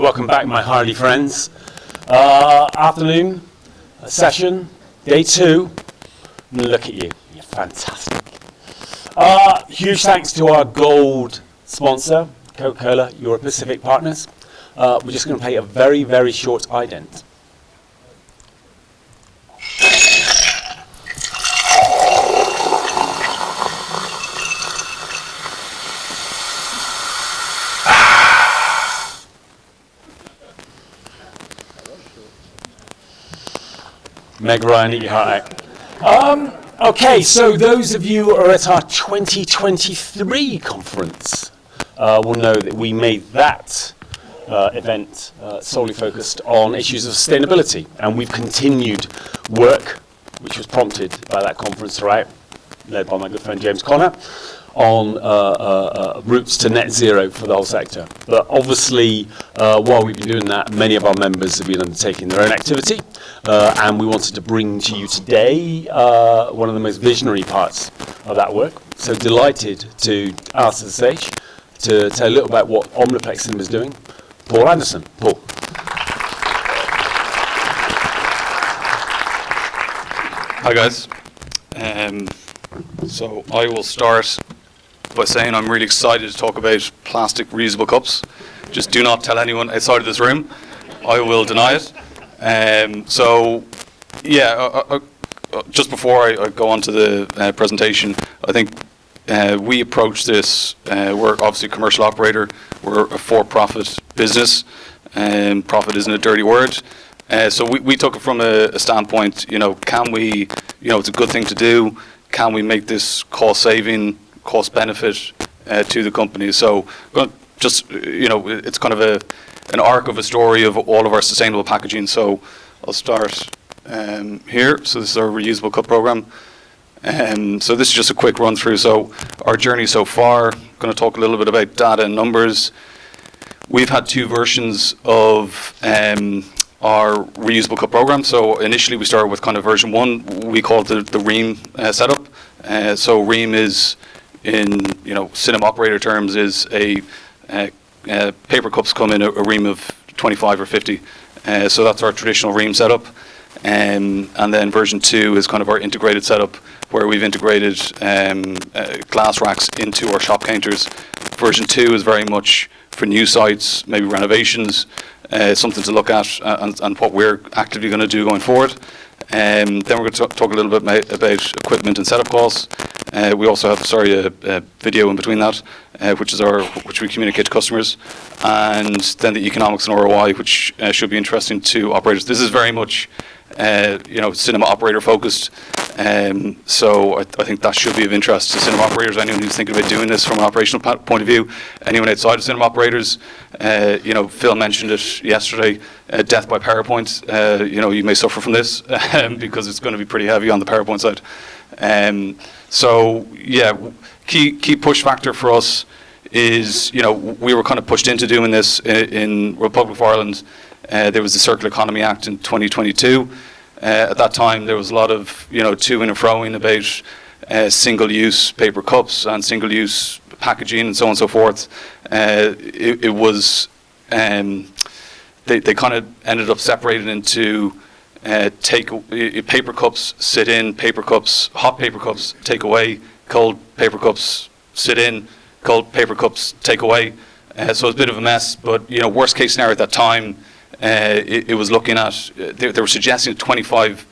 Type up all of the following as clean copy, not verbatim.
welcome back, my hardy friends. Afternoon session, day 2. Look at you, you're fantastic. Huge thanks to our gold sponsor, Coca-Cola Europe Pacific Partners. We're just going to play a very, very short ident. Meg Ryan, eat your heart out. Okay, so those of you who are at our 2023 conference will know that we made that event solely focused on issues of sustainability, and we've continued work, which was prompted by that conference, right, led by my good friend James Connor, on routes to net zero for the whole sector. But obviously, while we've been doing that, many of our members have been undertaking their own activity, and we wanted to bring to you today one of the most visionary parts of that work. So delighted to ask the stage to tell a little about what Omniplex Cinema is doing. Paul Anderson. Paul. Hi guys. So I will start by saying I'm really excited to talk about plastic reusable cups. Just do not tell anyone outside of this room. I will deny it. Just before I go on to the presentation, I think we approach this, we're obviously a commercial operator, we're a for-profit business, and profit isn't a dirty word. So we took it from a standpoint, can we, it's a good thing to do, can we make this cost-saving, cost-benefit to the company? So just, it's kind of an arc of a story of all of our sustainable packaging. So I'll start here. So this is our reusable cup program. So this is just a quick run through. So our journey so far, I'm going to talk a little bit about data and numbers. We've had 2 versions of our reusable cup program. So initially we started with kind of version 1. We called it the ream setup. So ream is, in cinema operator terms, is a paper cups come in a ream of 25 or 50. So that's our traditional ream setup. And then version 2 is kind of our integrated setup, where we've integrated glass racks into our shop counters. Version 2 is very much for new sites, maybe renovations, something to look at, and what we're actively going to do going forward. Then we're going to talk a little bit about equipment and setup costs. We also have, a video in between that, which we communicate to customers, and then the economics and ROI, which should be interesting to operators. This is very much, cinema operator focused. So I think that should be of interest to cinema operators. Anyone who's thinking about doing this from an operational point of view, anyone outside of cinema operators. Phil mentioned it yesterday. Death by PowerPoint. You may suffer from this because it's going to be pretty heavy on the PowerPoint side. Key push factor for us is, we were kind of pushed into doing this in Republic of Ireland. There was the Circular Economy Act in 2022. At that time, there was a lot of, to-ing and fro-ing about single-use paper cups and single-use packaging and so on and so forth. It was, they kind of ended up separated into paper cups, sit in, paper cups, hot paper cups, take away, cold paper cups, sit in, cold paper cups, take away. So it was a bit of a mess, but, worst case scenario at that time, it was looking at, they were suggesting a 25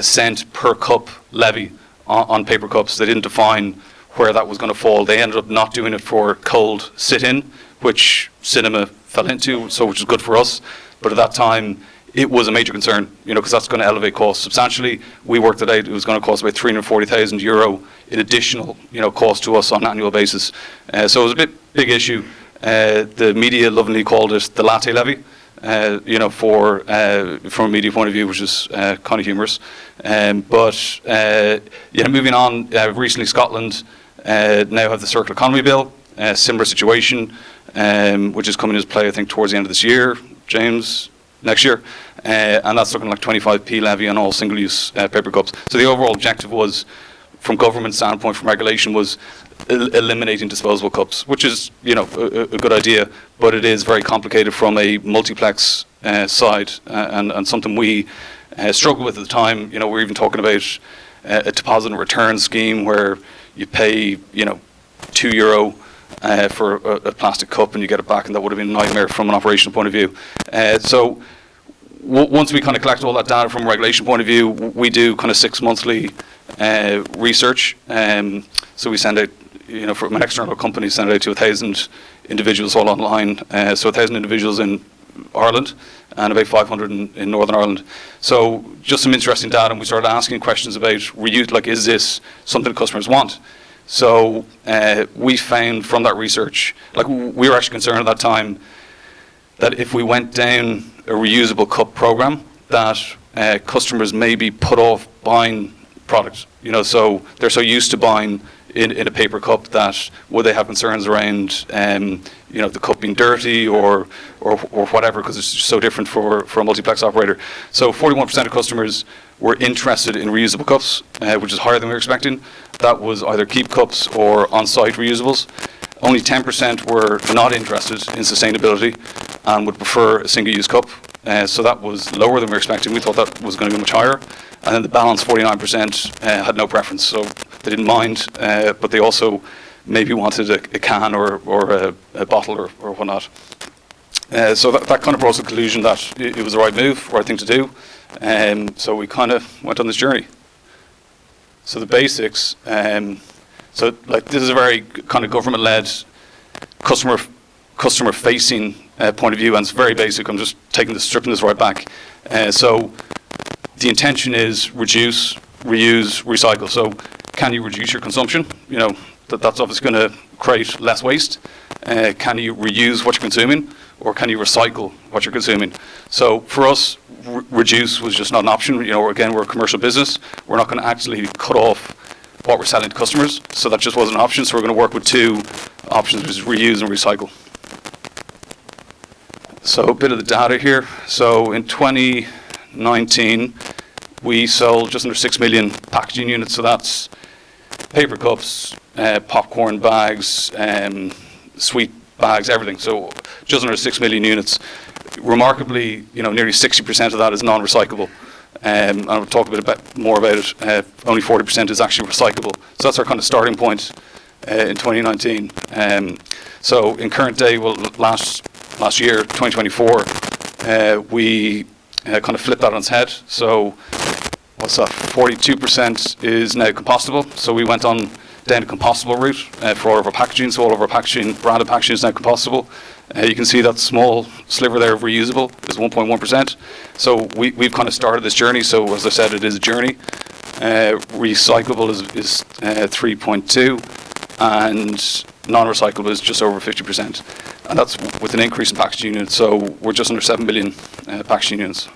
cent per cup levy on paper cups. They didn't define where that was going to fall. They ended up not doing it for cold sit-in, which cinema fell into, which is good for us. But at that time, it was a major concern, because that's going to elevate costs substantially. We worked it out; it was going to cost about €340,000 in additional, cost to us on an annual basis. So it was a big issue. The media lovingly called it the latte levy. From a media point of view, which is kind of humorous. Moving on, recently Scotland now have the Circular Economy Bill, similar situation, which is coming into play, I think, towards the end of this year, James, next year. And that's looking like 25p levy on all single-use paper cups. So the overall objective was, from government standpoint, from regulation, was eliminating disposable cups, which is, a good idea, but it is very complicated from a multiplex side, and something we struggled with at the time. We're even talking about a deposit and return scheme where you pay, €2 for a plastic cup and you get it back, and that would have been a nightmare from an operational point of view. So once we kind of collect all that data from a regulation point of view, we do kind of 6 monthly research. So we send out, from an external company, send it out to 1,000 individuals all online. So 1,000 individuals in Ireland and about 500 in Northern Ireland. So just some interesting data, and we started asking questions about reuse, like, is this something customers want? So we found from that research, like, we were actually concerned at that time that if we went down a reusable cup program, that customers may be put off buying products. So they're so used to buying in a paper cup that would they have concerns around the cup being dirty or whatever, because it's just so different for a multiplex operator. So 41% of customers were interested in reusable cups, which is higher than we were expecting. That was either keep cups or on-site reusables. Only 10% were not interested in sustainability and would prefer a single-use cup. So that was lower than we were expecting. We thought that was going to be much higher. And then the balance, 49%, had no preference. So they didn't mind, but they also maybe wanted a can or a bottle or whatnot. So that kind of brought us to the conclusion that it was the right move, right thing to do. So we kind of went on this journey. So the basics, so like this is a very kind of government-led, customer-facing point of view, and it's very basic. I'm just stripping this right back. So the intention is reduce, reuse, recycle. So can you reduce your consumption? That's obviously going to create less waste. Can you reuse what you're consuming, or can you recycle what you're consuming? So for us, reduce was just not an option. Again, we're a commercial business. We're not going to actually cut off what we're selling to customers. So that just wasn't an option. So we're going to work with two options, which is reuse and recycle. So a bit of the data here. So in 2019, we sold just under 6 million packaging units. So that's paper cups, popcorn bags, sweet bags, everything. So just under 6 million units. Remarkably, nearly 60% of that is non-recyclable. And I'll talk a bit more about it. Only 40% is actually recyclable. So that's our kind of starting point in 2019. So in current day, well, last year, 2024, we kind of flipped that on its head. So what's that? 42% is now compostable. So we went on down the compostable route for all of our packaging. So all of our packaging, branded packaging, is now compostable. You can see that small sliver there of reusable is 1.1%. So we've kind of started this journey. So as I said, it is a journey. Recyclable is 3.2, and non-recyclable is just over 50%. And that's with an increase in packaging units. So we're just under 7 billion packaging units.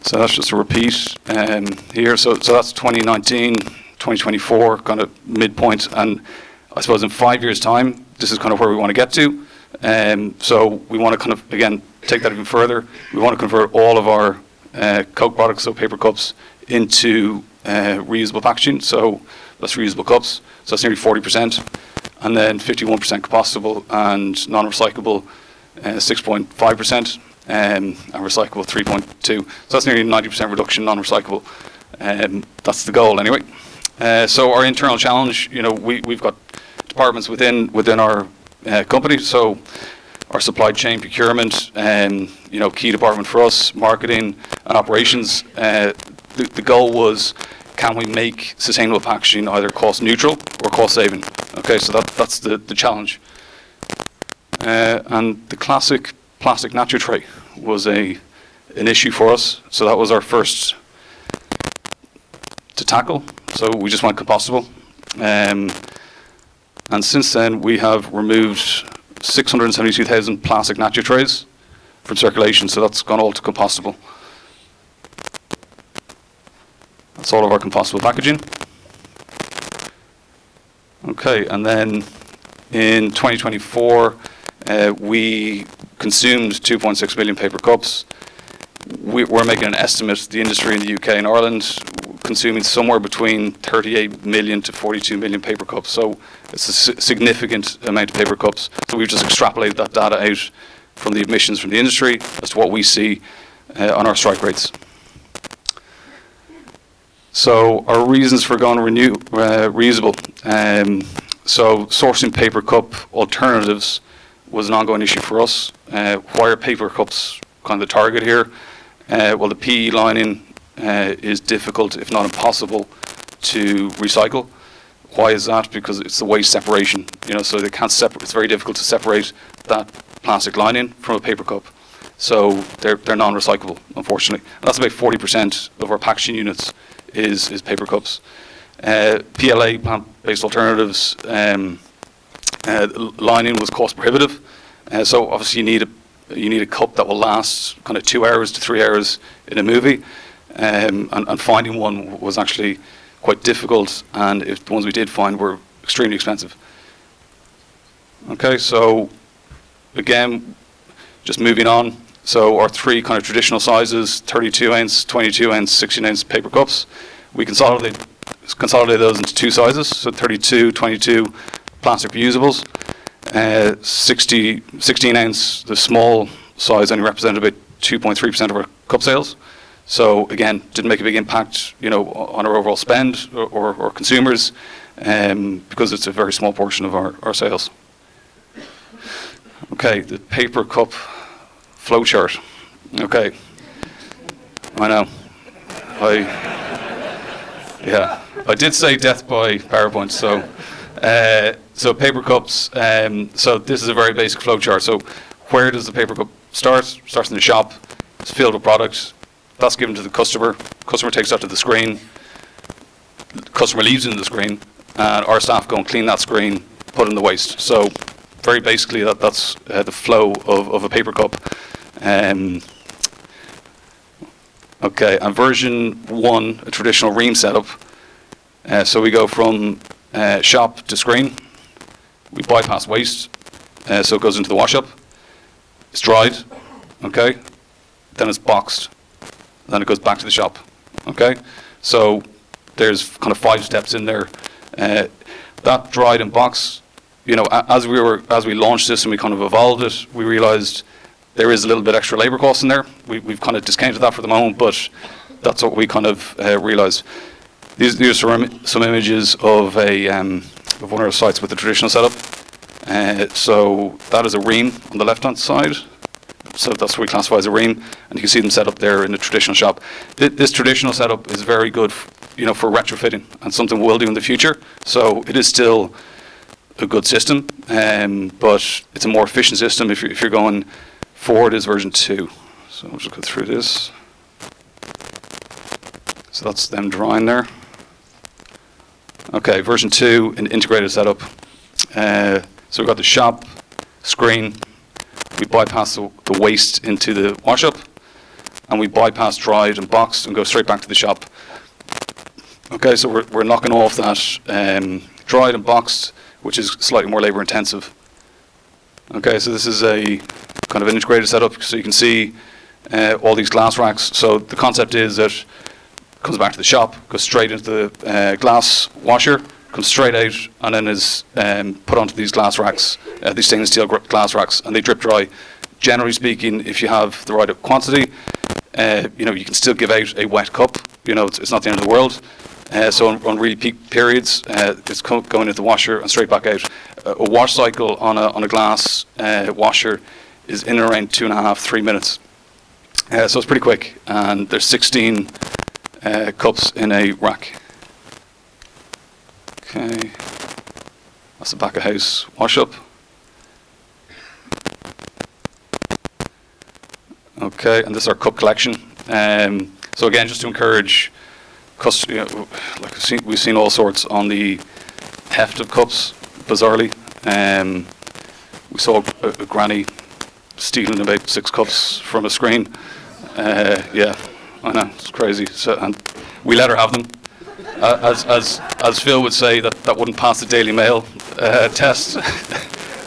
So that's just a repeat here. So that's 2019, 2024, kind of midpoint. And I suppose in 5 years' time, this is kind of where we want to get to. So we want to kind of, again, take that even further. We want to convert all of our Coke products, so paper cups, into reusable packaging. So that's reusable cups. So that's nearly 40%. And then 51% compostable and non-recyclable, 6.5%, and recyclable 3.2. So that's nearly 90% reduction non-recyclable. That's the goal anyway. So our internal challenge, we've got departments within our company. So our supply chain, procurement, key department for us, marketing and operations. The goal was, can we make sustainable packaging either cost neutral or cost saving? Okay, so that's the challenge. And the classic plastic nacho tray was an issue for us. So that was our first to tackle. So we just went compostable. And since then, we have removed 672,000 plastic nacho trays from circulation. So that's gone all to compostable. That's all of our compostable packaging. Okay, and then in 2024, we consumed 2.6 million paper cups. we're making an estimate, the industry in the UK and Ireland, consuming somewhere between 38 million to 42 million paper cups. So it's a significant amount of paper cups. So we've just extrapolated that data out from the emissions from the industry as to what we see on our strike rates. So our reasons for going reusable. So sourcing paper cup alternatives was an ongoing issue for us. Why are paper cups kind of the target here? Well, the PE lining is difficult, if not impossible, to recycle. Why is that? Because it's the waste separation. So they can't separate. It's very difficult to separate that plastic lining from a paper cup. So they're non-recyclable, unfortunately. And that's about 40% of our packaging units is paper cups. PLA, plant-based alternatives, lining was cost prohibitive. So obviously you need a cup that will last kind of 2 hours to 3 hours in a movie. And finding one was actually quite difficult, and if the ones we did find were extremely expensive. Okay, so again, just moving on. So our three kind of traditional sizes, 32 ounce, 22 ounce, 16 ounce paper cups, we consolidate those into two sizes, so 32, 22 plastic reusables. 16 ounce, the small size, only represented about 2.3% of our cup sales. So again, didn't make a big impact, on our overall spend or consumers, because it's a very small portion of our sales. Okay, the paper cup flowchart. Okay, I know. I did say death by PowerPoint. So paper cups. So this is a very basic flowchart. So where does the paper cup start? Starts in the shop. It's filled with products. That's given to the customer. Customer takes that to the screen. The customer leaves it in the screen, and our staff go and clean that screen, put it in the waste. So very basically, that's the flow of a paper cup. Okay, and version 1, a traditional ream setup. So we go from shop to screen. We bypass waste, so it goes into the wash up. It's dried, okay. Then it's boxed. Then it goes back to the shop, okay. So there's kind of 5 steps in there. That dried and boxed, as we launched this and we kind of evolved it, we realised there is a little bit extra labour cost in there. We've kind of discounted that for the moment, but that's what we kind of realised. These are some images of one of our sites with the traditional setup. So that is a ream on the left-hand side. So that's what we classify as a ream, and you can see them set up there in the traditional shop. This traditional setup is very good, for retrofitting, and something we'll do in the future. So it is still a good system, but it's a more efficient system if you're going forward. Is version 2. So I'll just go through this. So that's them drawing there. Okay, version 2, an integrated setup. So we've got the shop, screen, we bypass the waste into the wash-up, and we bypass dried and boxed and go straight back to the shop. Okay, so we're knocking off that dried and boxed, which is slightly more labour intensive. Okay, so this is a kind of an integrated setup, so you can see all these glass racks. So the concept is that it comes back to the shop, goes straight into the glass washer, comes straight out, and then is put onto these glass racks, these stainless steel glass racks, and they drip dry. Generally speaking, if you have the right quantity, you can still give out a wet cup. It's not the end of the world. So on really peak periods, it's going into the washer and straight back out. A wash cycle on a glass washer is in and around 2.5, 3 minutes. So it's pretty quick, and there's 16 cups in a rack. Okay, that's the back of house wash up. Okay, and this is our cup collection. So again, just to encourage we've seen all sorts on the heft of cups, bizarrely. We saw a granny stealing about 6 cups from a screen. Yeah, I know, it's crazy. So, and we let her have them. As Phil would say, that wouldn't pass the Daily Mail test.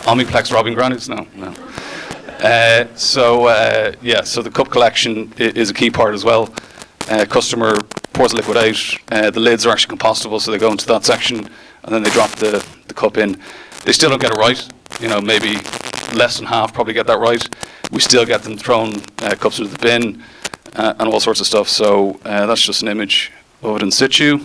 Omniplex robbing grannies? No. So the cup collection is a key part as well. Customer pours the liquid out. The lids are actually compostable, so they go into that section, and then they drop the cup in. They still don't get it right. Maybe less than half probably get that right. We still get them thrown cups into the bin and all sorts of stuff. So that's just an image of it in situ.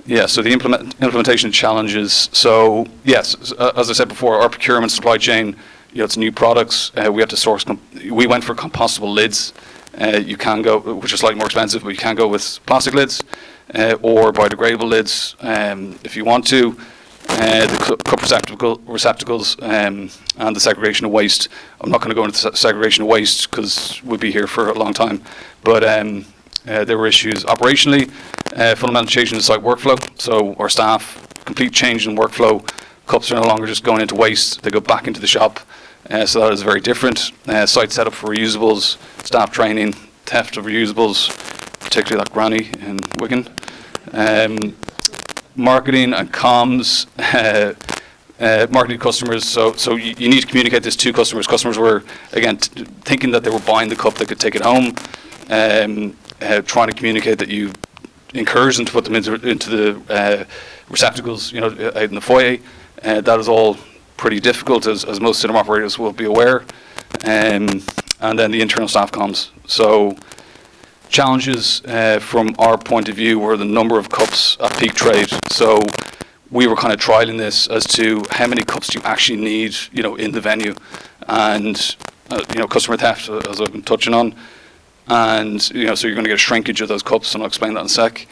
Yeah, so the implementation challenges. So yes, as I said before, our procurement supply chain, it's new products. We had to source. We went for compostable lids. You can go, which are slightly more expensive, but you can go with plastic lids or biodegradable lids if you want to. The cup receptacles and the segregation of waste. I'm not going to go into the segregation of waste because we'll be here for a long time. But there were issues operationally, fundamental change in the site workflow. So our staff, complete change in workflow. Cups are no longer just going into waste; they go back into the shop. So that is very different. Site setup for reusables, staff training, theft of reusables, particularly that granny in Wigan. Marketing and comms, marketing customers. So you need to communicate this to customers. Customers were, again, thinking that they were buying the cup, they could take it home. Trying to communicate that you encourage them to put them into the receptacles, out in the foyer. That is all pretty difficult, as most cinema operators will be aware. And then the internal staff comms. So challenges from our point of view were the number of cups at peak trade. So we were kind of trialing this as to how many cups do you actually need, in the venue, and customer theft, as I've been touching on, and so you're going to get a shrinkage of those cups, and I'll explain that in a sec.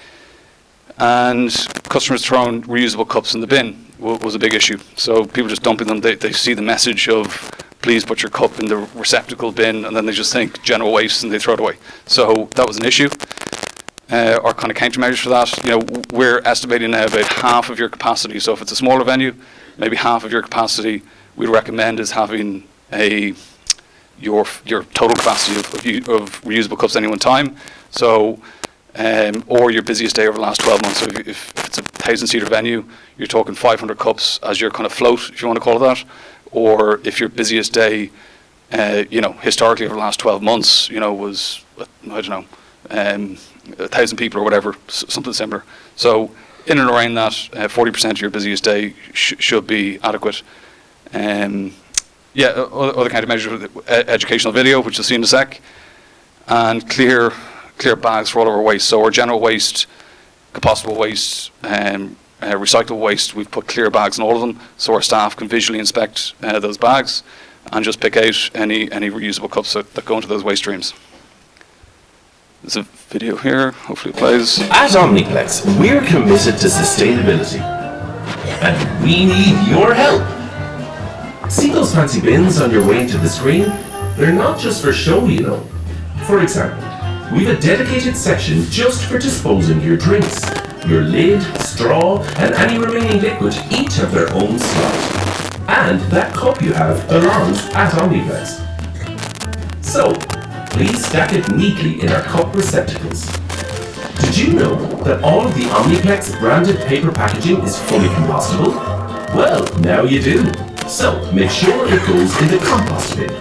And customers throwing reusable cups in the bin was a big issue. So people just dumping them. They see the message of please put your cup in the receptacle bin, and then they just think general waste and they throw it away. So that was an issue. Our kind of countermeasures for that, we're estimating now about half of your capacity. So if it's a smaller venue, maybe half of your capacity we'd recommend is having your total capacity of reusable cups at any one time. So or your busiest day over the last 12 months. So if it's a 1,000-seater venue, you're talking 500 cups as your kind of float, if you want to call it that. Or if your busiest day, historically over the last 12 months, was, 1,000 people or whatever, something similar. So in and around that, 40% of your busiest day should be adequate. Other kind of measures, educational video, which you'll see in a sec, and clear bags for all of our waste. So our general waste, compostable waste, recyclable waste, we've put clear bags in all of them, so our staff can visually inspect those bags and just pick out any reusable cups that go into those waste streams. There's a video here, hopefully it plays. At Omniplex, we're committed to sustainability, and we need your help. See those fancy bins on your way into the screen? They're not just for show, For example, we've a dedicated section just for disposing your drinks. Your lid, straw, and any remaining liquid each have their own slot. And that cup you have belongs at Omniplex. So, please stack it neatly in our cup receptacles. Did you know that all of the Omniplex branded paper packaging is fully compostable? Well, now you do. So, make sure it goes in the compost bin.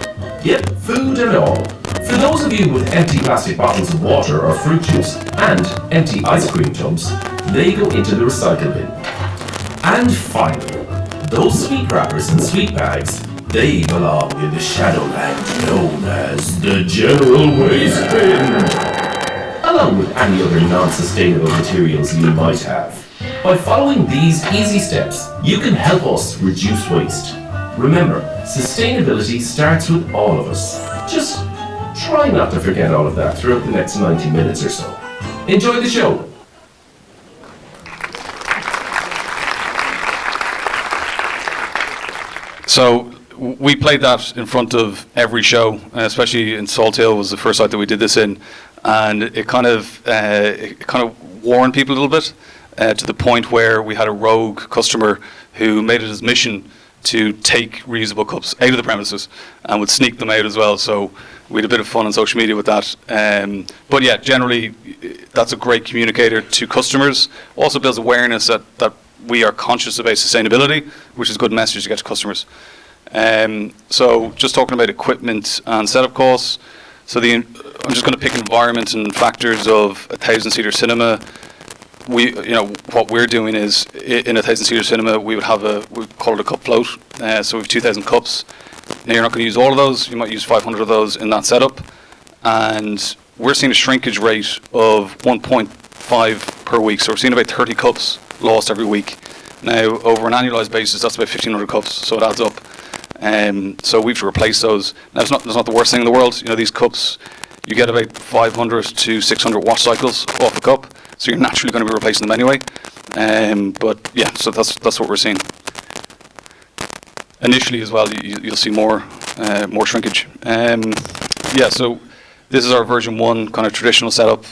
Yep, food and all. For those of you with empty plastic bottles of water or fruit juice and empty ice cream tubs, they go into the recycle bin. And finally, those sweet wrappers and sweet bags, they belong in the shadowland known as the general waste bin, along with any other non-sustainable materials you might have. By following these easy steps, you can help us reduce waste. Remember, sustainability starts with all of us. Just try not to forget all of that throughout the next 90 minutes or so. Enjoy the show! So we played that in front of every show, especially in Salt Hill was the first site that we did this in, and it kind of warned people a little bit to the point where we had a rogue customer who made it his mission to take reusable cups out of the premises and would sneak them out as well. So we had a bit of fun on social media with that. But yeah, generally that's a great communicator to customers. Also builds awareness that we are conscious about sustainability, which is a good message to get to customers. So just talking about equipment and setup costs. So I'm just going to pick environment and factors of a 1,000-seater cinema. What we're doing is in a 1,000-seater cinema, we call it a cup float. So we have 2,000 cups. Now you're not going to use all of those. You might use 500 of those in that setup. And we're seeing a shrinkage rate of 1.5 per week. So we're seeing about 30 cups lost every week. Now, over an annualized basis, that's about 1,500 cups, so it adds up. So we have to replace those. Now, it's not the worst thing in the world. These cups, you get about 500 to 600 wash cycles off a cup, so you're naturally going to be replacing them anyway. But yeah, so that's what we're seeing. Initially, as well, you'll see more shrinkage. Yeah, so this is our version 1 kind of traditional setup.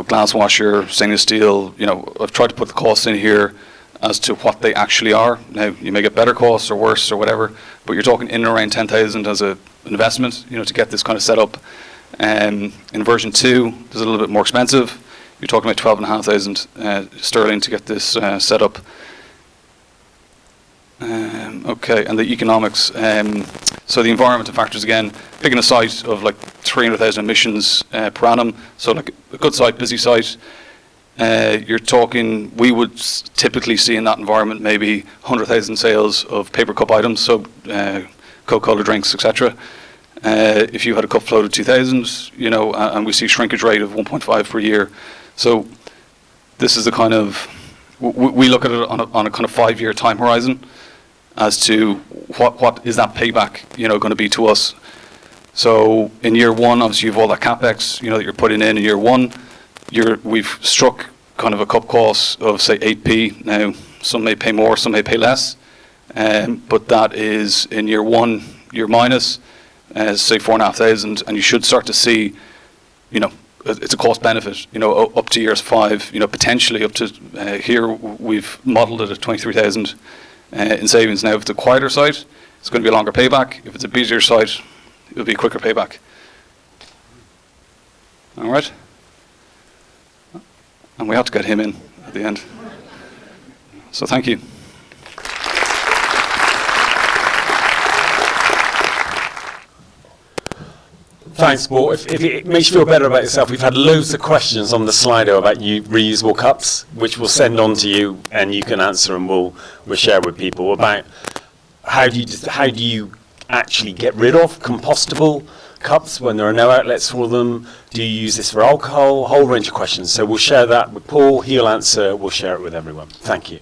Glass washer, stainless steel. I've tried to put the costs in here as to what they actually are. Now, you may get better costs or worse or whatever, but you're talking in and around 10,000 as an investment, to get this kind of setup. In version 2, this is a little bit more expensive. You're talking about 12,500 sterling to get this set up. Okay, and the economics. So the environmental factors again, picking a site of like 300,000 emissions per annum. So like a good site, busy site. You're talking, we would typically see in that environment maybe 100,000 sales of paper cup items, so Coca-Cola drinks, etc. If you had a cup float of 2,000, and we see shrinkage rate of 1.5 per year. So this is the kind of, we look at it on a kind of 5-year time horizon as to what is that payback, going to be to us. So in year 1, obviously you have all that capex, that you're putting in year 1. We've struck kind of a cup cost of say 8p. Now some may pay more, some may pay less, but that is in year 1, year minus, say 4,500, and you should start to see, it's a cost benefit, up to years 5, potentially up to here we've modelled it at 23,000 in savings. Now if it's a quieter site, it's going to be a longer payback. If it's a busier site, it'll be a quicker payback. All right. And we have to get him in at the end. So thank you. Thanks, Paul. If it makes you feel better about yourself, we've had loads of questions on the Slido about reusable cups, which we'll send on to you, and you can answer, and we'll share with people about how do you actually get rid of compostable cups when there are no outlets for them. Do you use this for alcohol? A whole range of questions. So we'll share that with Paul. He'll answer. We'll share it with everyone. Thank you.